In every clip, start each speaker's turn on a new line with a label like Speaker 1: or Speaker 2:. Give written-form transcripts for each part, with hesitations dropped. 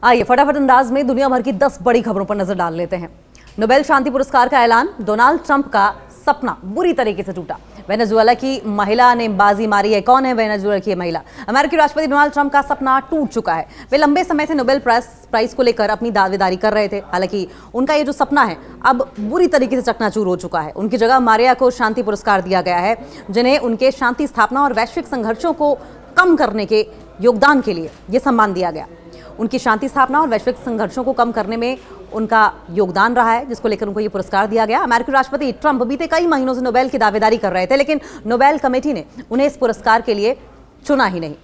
Speaker 1: आइए फटाफट अंदाज में दुनिया भर की 10 बड़ी खबरों पर नजर डाल लेते हैं। नोबेल शांति पुरस्कार का ऐलान, डोनाल्ड ट्रंप का सपना बुरी तरीके से टूटा। वेनेजुएला की महिला ने बाजी मारी है। कौन है वेनेजुएला की महिला? अमेरिकी राष्ट्रपति डोनाल्ड ट्रंप का सपना टूट चुका है। वे लंबे समय से नोबेल प्राइज को लेकर अपनी दावेदारी कर रहे थे। हालांकि उनका ये जो सपना है अब बुरी तरीके से चकनाचूर हो चुका है। उनकी जगह मारिया को शांति पुरस्कार दिया गया है, जिन्हें उनके शांति स्थापना और वैश्विक संघर्षों को कम करने के योगदान के लिए यह सम्मान दिया गया। उनकी शांति स्थापना और वैश्विक संघर्षों को कम करने में उनका योगदान रहा है, जिसको लेकर उनको ये पुरस्कार दिया गया। अमेरिकी राष्ट्रपति ट्रंप बीते कई महीनों से नोबेल की दावेदारी कर रहे थे, लेकिन नोबेल कमेटी ने उन्हें इस पुरस्कार के लिए चुना ही नहीं।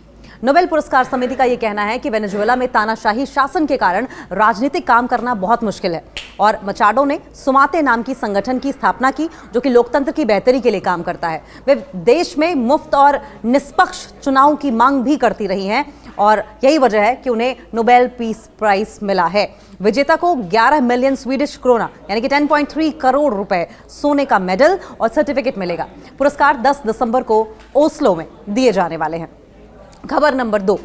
Speaker 1: नोबेल पुरस्कार समिति का यह कहना है कि वेनेजुएला में तानाशाही शासन के कारण राजनीतिक काम करना बहुत मुश्किल है और मचाडो ने सुमाते नाम की संगठन की स्थापना की, जो कि लोकतंत्र की बेहतरी के लिए काम करता है। वे देश में मुफ्त और निष्पक्ष चुनाव की मांग भी करती रही हैं और यही वजह है कि उन्हें नोबेल पीस प्राइज मिला है। विजेता को 11 मिलियन स्वीडिश क्रोना यानी कि 10.3 करोड़ रुपए सोने का मेडल और सर्टिफिकेट मिलेगा। पुरस्कार 10 दिसंबर को ओस्लो में दिए जाने वाले हैं। खबर नंबर 2,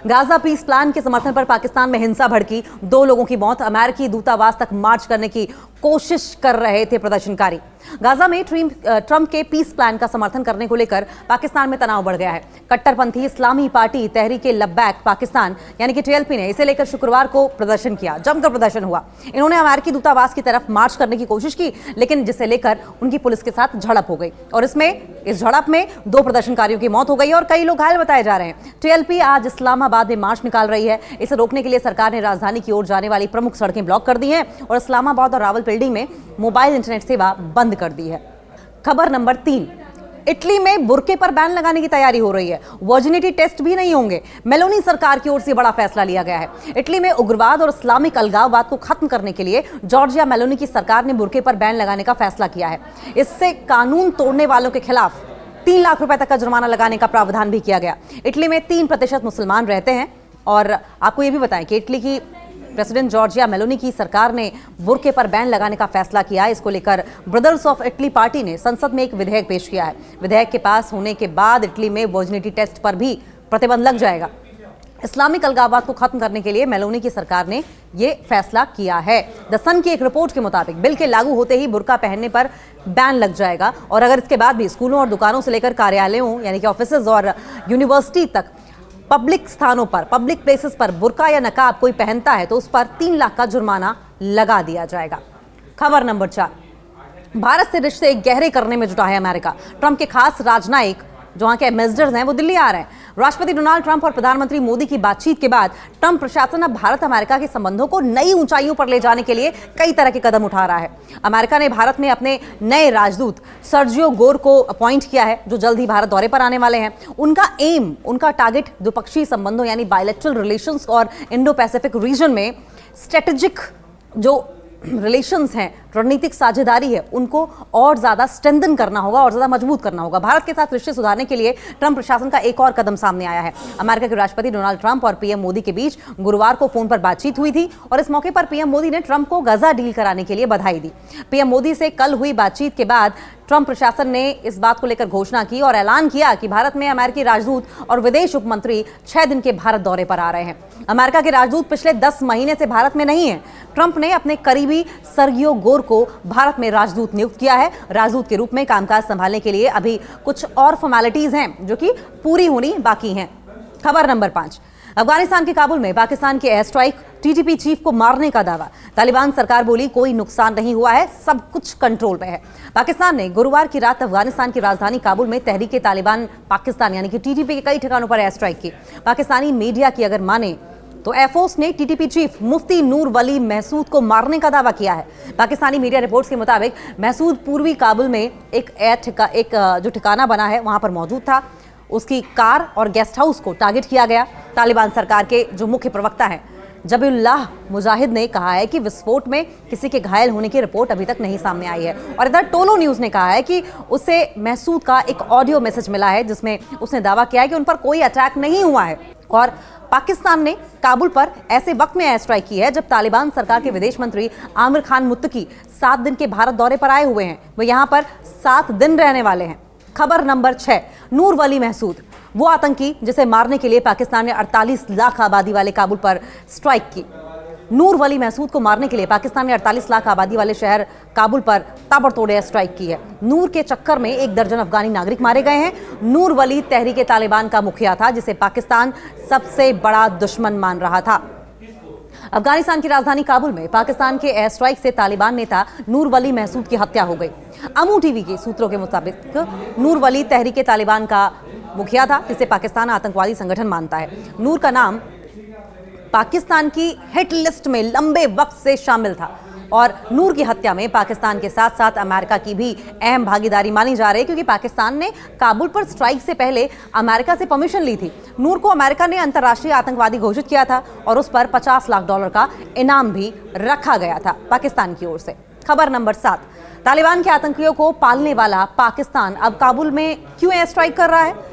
Speaker 1: गाजा पीस प्लान के समर्थन पर पाकिस्तान में हिंसा भड़की, 2 लोगों की मौत। अमेरिकी दूतावास तक मार्च करने की कोशिश कर रहे थे प्रदर्शनकारी। गाजा में ट्रंप के पीस प्लान का समर्थन करने को लेकर पाकिस्तान में तनाव बढ़ गया है। कट्टरपंथी इस्लामी पार्टी तहरीक लब्बैक पाकिस्तान यानी कि टीएलपी ने इसे लेकर शुक्रवार को प्रदर्शन किया। जमकर प्रदर्शन हुआ। इन्होंने अमेरिकी दूतावास की तरफ मार्च करने की कोशिश की, लेकिन जिसे लेकर उनकी पुलिस के साथ झड़प हो गई और इस झड़प में 2 प्रदर्शनकारियों की मौत हो गई और कई लोग घायल बताए जा रहे हैं। टीएलपी आज इस्लामाबाद में मार्च निकाल रही है। इसे रोकने के लिए सरकार ने राजधानी की ओर जाने वाली प्रमुख सड़कें ब्लॉक कर दी हैं और इस्लामाबाद और रावलपिंडी में मोबाइल इंटरनेट सेवा बंद कर दी है। खबर नंबर 3, इटली में बुर्के पर बैन लगाने की तैयारी हो रही है। वर्जिनिटी टेस्ट भी नहीं होंगे। मेलोनी सरकार की ओर से बड़ा फैसला लिया गया है। इटली में उग्रवाद और इस्लामिक अलगाववाद को खत्म करने के लिए जॉर्जिया मेलोनी की सरकार ने बुर्के पर बैन लगाने का फैसला किया है। इससे कानून तोड़ने वालों के खिलाफ 3 लाख रुपए तक का जुर्माना लगाने का प्रावधान भी किया गया। इटली में 3% मुसलमान रहते हैं और आपको यह भी बताएं कि इटली की प्रेसिडेंट जॉर्जिया मेलोनी की सरकार ने बुर्के पर बैन लगाने का फैसला किया। इसको लेकर ब्रदर्स ऑफ इटली पार्टी ने संसद में एक विधेयक पेश किया है। विधेयक के पास होने के बाद इटली में वर्जिनिटी टेस्ट पर भी प्रतिबंध लग जाएगा। इस्लामिक अलगाववाद को खत्म करने के लिए मेलोनी की सरकार ने यह फैसला किया है। द सन की एक रिपोर्ट के मुताबिक बिल के लागू होते ही बुर्का पहनने पर बैन लग जाएगा और अगर इसके बाद भी स्कूलों और दुकानों से लेकर कार्यालयों यानी कि ऑफिसेज और यूनिवर्सिटी तक पब्लिक स्थानों पर, पब्लिक प्लेसेस पर बुर्का या नकाब कोई पहनता है तो उस पर 3 लाख का जुर्माना लगा दिया जाएगा। खबर नंबर 4, भारत से रिश्ते गहरे करने में जुटा है अमेरिका। ट्रंप के खास राजनयिक जो वहां के एम्बेसडर्स हैं वो दिल्ली आ रहे हैं। राष्ट्रपति डोनाल्ड ट्रंप और प्रधानमंत्री मोदी की बातचीत के बाद ट्रंप प्रशासन अब भारत अमेरिका के संबंधों को नई ऊंचाइयों पर ले जाने के लिए कई तरह के कदम उठा रहा है। अमेरिका ने भारत में अपने नए राजदूत सर्जियो गोर को अपॉइंट किया है, जो जल्द ही भारत दौरे पर आने वाले हैं। उनका टारगेट द्विपक्षीय संबंधों यानी बायलैटरल रिलेशंस और इंडो पैसिफिक रीजन में स्ट्रेटेजिक जो रिलेशंस हैं, रणनीतिक साझेदारी है, उनको और ज्यादा स्ट्रेंथन करना होगा और ज्यादा मजबूत करना होगा। भारत के साथ रिश्ते सुधारने के लिए ट्रंप प्रशासन का एक और कदम सामने आया है। अमेरिका के राष्ट्रपति डोनाल्ड ट्रंप और पीएम मोदी के बीच गुरुवार को फोन पर बातचीत हुई थी और इस मौके पर पीएम मोदी ने ट्रंप को गाजा डील कराने के लिए बधाई दी। पीएम मोदी से कल हुई बातचीत के बाद ट्रंप प्रशासन ने इस बात को लेकर घोषणा की और ऐलान किया कि भारत में अमेरिकी राजदूत और विदेश उपमंत्री 6 दिन के भारत दौरे पर आ रहे हैं। अमेरिका के राजदूत पिछले 10 महीने से भारत में नहीं है। ट्रंप ने अपने करीबी सर्गियो गोर को भारत में राजदूत नियुक्त किया है। राजदूत के रूप में कामकाज संभालने के लिए अभी कुछ और फॉर्मेलिटीज हैं जो कि पूरी होनी बाकी हैं। खबर नंबर 5, अफगानिस्तान के काबुल में पाकिस्तान के एयर स्ट्राइक, टीटीपी चीफ को मारने का दावा। तालिबान सरकार बोली कोई नुकसान नहीं हुआ है, सब कुछ कंट्रोल में है। पाकिस्तान ने गुरुवार की रात अफगानिस्तान की राजधानी काबुल में तहरीक तालिबान पाकिस्तान यानी कि टीटीपी के कई ठिकानों पर एयर स्ट्राइक की। पाकिस्तानी मीडिया की अगर माने तो एयरफोर्स ने टीटीपी चीफ मुफ्ती नूर वली महसूद को मारने का दावा किया है। पाकिस्तानी मीडिया रिपोर्ट्स के मुताबिक महसूद पूर्वी काबुल में एक जो ठिकाना बना है वहां पर मौजूद था। उसकी कार और गेस्ट हाउस को टारगेट किया गया। तालिबान सरकार के जो मुख्य प्रवक्ता हैं जबीउल्लाह मुजाहिद ने कहा है कि विस्फोट में किसी के घायल होने की रिपोर्ट अभी तक नहीं सामने आई है और इधर टोलो न्यूज ने कहा है कि उसे महसूद का एक ऑडियो मैसेज मिला है जिसमें उसने दावा किया है कि उन पर कोई अटैक नहीं हुआ है और पाकिस्तान ने काबुल पर ऐसे वक्त में एयर स्ट्राइक की है जब तालिबान सरकार के विदेश मंत्री आमिर खान मुत्तकी 7 दिन के भारत दौरे पर आए हुए हैं। वो यहां पर 7 दिन रहने वाले हैं। खबर नंबर 6, नूर वली महसूद। वो आतंकी जिसे मारने के लिए पाकिस्तान ने 48 लाख आबादी वाले काबुल पर स्ट्राइक की। नूर वली महसूद को मारने के लिए पाकिस्तान ने 48 लाख आबादी वाले शहर काबुल पर ताबड़तोड़ एयर स्ट्राइक की है। नूर के चक्कर में 1 दर्जन अफगानी नागरिक मारे गए हैं। नूर वली तहरीक तालिबान का मुखिया था, जिसे पाकिस्तान सबसे बड़ा दुश्मन मान रहा था। अफगानिस्तान की राजधानी काबुल में पाकिस्तान के एयर स्ट्राइक से तालिबान नेता नूर वली महसूद की हत्या हो गई। अमू टीवी के सूत्रों के मुताबिक नूर वली तहरीक तालिबान का मुखिया था, जिसे पाकिस्तान आतंकवादी संगठन मानता है। नूर का नाम पाकिस्तान की हिट लिस्ट में लंबे वक्त से शामिल था और नूर की हत्या में पाकिस्तान के साथ साथ अमेरिका की भी अहम भागीदारी मानी जा रही है, क्योंकि पाकिस्तान ने काबुल पर स्ट्राइक से पहले अमेरिका से परमिशन ली थी। नूर को अमेरिका ने अंतर्राष्ट्रीय आतंकवादी घोषित किया था और उस पर $50 लाख का इनाम भी रखा गया था पाकिस्तान की ओर से। खबर नंबर 7, तालिबान के आतंकियों को पालने वाला पाकिस्तान अब काबुल में क्यों एयर स्ट्राइक कर रहा है?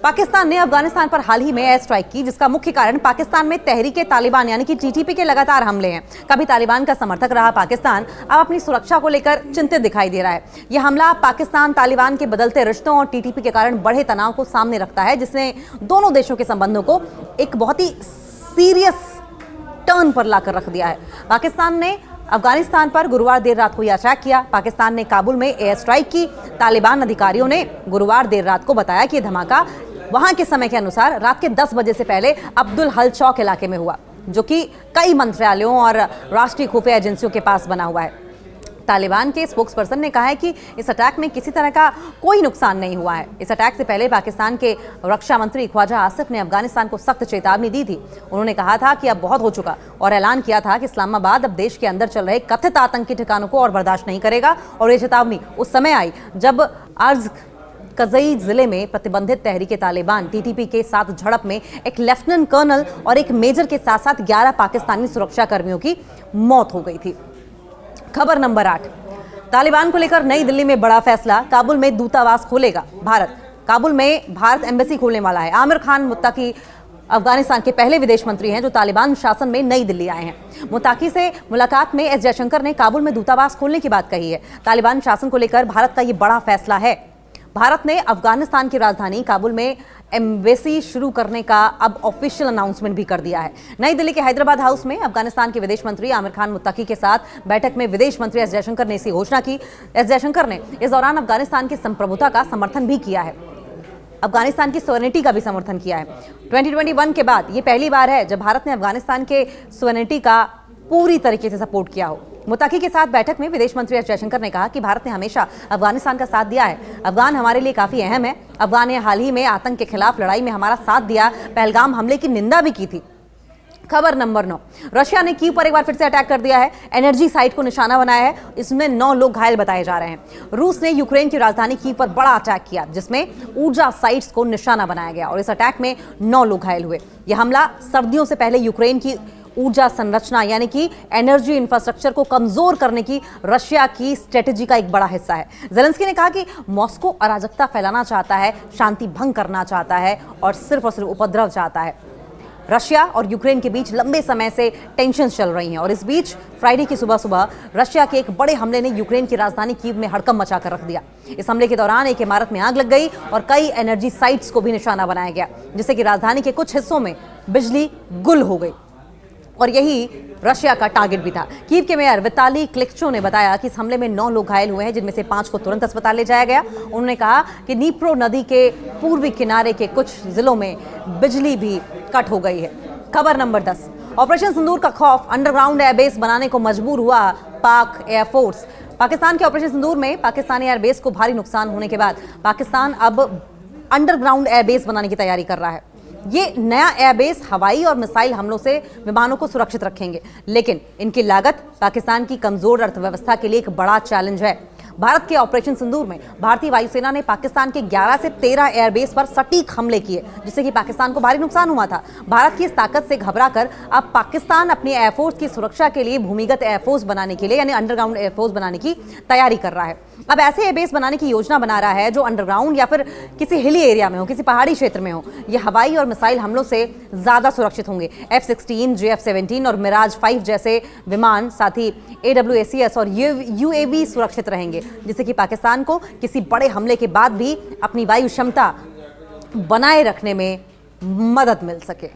Speaker 1: पाकिस्तान ने अफगानिस्तान पर हाल ही में एयर स्ट्राइक की, जिसका मुख्य कारण पाकिस्तान में तहरीक तालिबान यानी कि टीटीपी के लगातार हमले हैं। कभी तालिबान का समर्थक रहा पाकिस्तान अब अपनी सुरक्षा को लेकर चिंतित दिखाई दे रहा है। यह हमला पाकिस्तान तालिबान के बदलते रिश्तों और टीटीपी के कारण बढ़े तनाव को सामने रखता है, जिसने दोनों देशों के संबंधों को एक बहुत ही सीरियस टर्न पर लाकर रख दिया है। पाकिस्तान ने अफगानिस्तान पर गुरुवार देर रात को यह अटैक किया। पाकिस्तान ने काबुल में एयर स्ट्राइक की। तालिबान अधिकारियों ने गुरुवार देर रात को बताया कि धमाका वहां के समय के अनुसार रात के 10 बजे से पहले अब्दुल हल चौक इलाके में हुआ, जो कि कई मंत्रालयों और राष्ट्रीय खुफिया एजेंसियों के पास बना हुआ है। तालिबान के स्पोक्सपर्सन ने कहा है कि इस अटैक में किसी तरह का कोई नुकसान नहीं हुआ है। इस अटैक से पहले पाकिस्तान के रक्षा मंत्री ख्वाजा आसिफ ने अफगानिस्तान को सख्त चेतावनी दी थी। उन्होंने कहा था कि अब बहुत हो चुका और ऐलान किया था कि इस्लामाबाद अब देश के अंदर चल रहे कथित आतंकी ठिकानों को और बर्दाश्त नहीं करेगा। और ये चेतावनी उस समय आई जब अर्ज कज़ई जिले में प्रतिबंधित तहरीक तालिबान टीटीपी के साथ झड़प में एक लेफ्टिनेंट कर्नल और एक मेजर के साथ साथ 11 पाकिस्तानी सुरक्षा कर्मियों की मौत हो गई थी। खबर नंबर 8, तालिबान को लेकर नई दिल्ली में बड़ा फैसला। काबुल में दूतावास खोलेगा भारत। काबुल में भारत एम्बेसी खोलने वाला है। आमिर खान मुत्ताकी अफगानिस्तान के पहले विदेश मंत्री हैं जो तालिबान शासन में नई दिल्ली आए हैं। मुत्ताकी से मुलाकात में एस जयशंकर ने काबुल में दूतावास खोलने की बात कही है। तालिबान शासन को लेकर भारत का ये बड़ा फैसला है। भारत ने अफगानिस्तान की राजधानी काबुल में एम्बेसी शुरू करने का अब ऑफिशियल अनाउंसमेंट भी कर दिया है। नई दिल्ली के हैदराबाद हाउस में अफगानिस्तान के विदेश मंत्री आमिर खान मुत्ताकी के साथ बैठक में विदेश मंत्री एस जयशंकर ने इसी घोषणा की। एस जयशंकर ने इस दौरान अफगानिस्तान की संप्रभुता का समर्थन भी किया है। अफगानिस्तान की सॉवरेनिटी का भी समर्थन किया है। 2021 के बाद ये पहली बार है जब भारत ने अफगानिस्तान के सॉवरेनिटी का पूरी तरीके से सपोर्ट किया हो। मुत्ताकी के साथ बैठक में विदेश मंत्री एस जयशंकर ने कहा कि भारत ने हमेशा अफगानिस्तान का साथ दिया है। अफगान हमारे लिए काफी अहम है। अफगान ने हाल ही में आतंक के खिलाफ लड़ाई में हमारा साथ दिया। पहलगाम हमले की निंदा भी की थी। खबर नंबर 9, रशिया ने कीव पर एक बार फिर से अटैक कर दिया है। एनर्जी साइट को निशाना बनाया है। इसमें 9 लोग घायल बताए जा रहे हैं। रूस ने यूक्रेन की राजधानी कीव पर बड़ा अटैक किया, जिसमें ऊर्जा साइट्स को निशाना बनाया गया और इस अटैक में 9 लोग घायल हुए। यह हमला सर्दियों से पहले यूक्रेन की ऊर्जा संरचना यानी कि एनर्जी इंफ्रास्ट्रक्चर को कमजोर करने की रशिया की स्ट्रेटेजी का एक बड़ा हिस्सा है। ज़ेलेंस्की ने कहा कि मॉस्को अराजकता फैलाना चाहता है, शांति भंग करना चाहता है और सिर्फ उपद्रव चाहता है। रशिया और यूक्रेन के बीच लंबे समय से टेंशन चल रही हैं और इस बीच फ्राइडे की सुबह सुबह रशिया के एक बड़े हमले ने यूक्रेन की राजधानी कीव में हड़कंप मचा कर रख दिया। इस हमले के दौरान एक इमारत में आग लग गई और कई एनर्जी साइट्स को भी निशाना बनाया गया, जिससे कि राजधानी के कुछ हिस्सों में बिजली गुल हो गई और यही रशिया का टारगेट भी था। कीव के मेयर विताली क्लिक्चो ने बताया कि इस हमले में 9 लोग घायल हुए हैं, जिनमें से 5 को तुरंत अस्पताल ले जाया गया। उन्होंने कहा कि नीप्रो नदी के पूर्वी किनारे के कुछ जिलों में बिजली भी कट हो गई है। खबर नंबर 10, ऑपरेशन सिंदूर का खौफ, अंडरग्राउंड एयरबेस बनाने को मजबूर हुआ पाक एयरफोर्स। पाकिस्तान के ऑपरेशन सिंदूर में पाकिस्तानी एयरबेस को भारी नुकसान होने के बाद पाकिस्तान अब अंडरग्राउंड एयरबेस बनाने की तैयारी कर रहा है। ये नया एयरबेस हवाई और मिसाइल हमलों से विमानों को सुरक्षित रखेंगे, लेकिन इनकी लागत पाकिस्तान की कमजोर अर्थव्यवस्था के लिए एक बड़ा चैलेंज है। भारत के ऑपरेशन सिंदूर में भारतीय वायुसेना ने पाकिस्तान के 11 से 13 एयरबेस पर सटीक हमले किए, जिससे कि पाकिस्तान को भारी नुकसान हुआ था। भारत की इस ताकत से घबराकर अब पाकिस्तान अपनी एयरफोर्स की सुरक्षा के लिए भूमिगत एयरफोर्स बनाने के लिए यानी अंडरग्राउंड एयरफोर्स बनाने की तैयारी कर रहा है। अब ऐसे एयरबेस बनाने की योजना बना रहा है जो अंडरग्राउंड या फिर किसी हिली एरिया में हो, किसी पहाड़ी क्षेत्र में हो। ये हवाई और मिसाइल हमलों से ज्यादा सुरक्षित होंगे। F-16, JF-17 और मिराज 5 जैसे विमान, साथ ही AWACS और UAV सुरक्षित रहेंगे, जिससे कि पाकिस्तान को किसी बड़े हमले के बाद भी अपनी वायु क्षमता बनाए रखने में मदद मिल सके।